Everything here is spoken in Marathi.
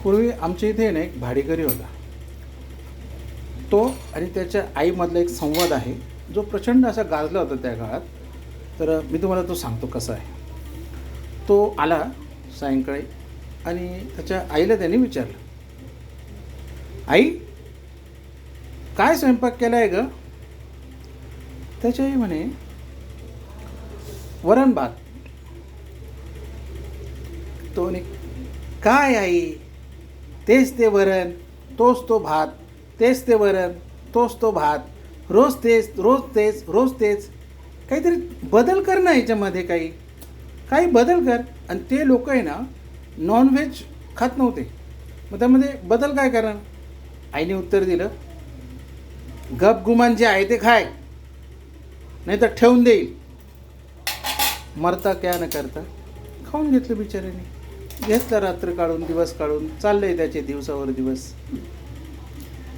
पूर्वी आमच्या इथे ना एक भाडेकरी होता. तो आणि त्याच्या आईमधला एक संवाद आहे, जो प्रचंड असा गाजला होता त्या काळात. तर मी तुम्हाला तो सांगतो कसा आहे. तो आला सायंकाळी आणि त्याच्या आईला त्याने विचारलं, "आई, काय स्वयंपाक केला आहे गं?" त्याची आई म्हणे, "वरण भात." तो म्हणे, "काय आई, तेच ते वरण, तोच तो भात, तेच ते वरण, तोच तो भात, रोज तेच, रोज तेच, रोज तेच. काहीतरी बदल कर ना याच्यामध्ये, काही बदल कर." आणि ते लोक आहे ना, नॉनव्हेज खात नव्हते. मग त्यामध्ये बदल काय करणार? आईने उत्तर दिलं, "गपगुमान जे आहे ते खाय, नाही तर ठेवून देईल." मरता क्या न करता खाऊन घेतलं बिचाऱ्याने. घेतलं रात्र काढून, दिवस काढून, चाललंय त्याचे दिवसावर दिवस.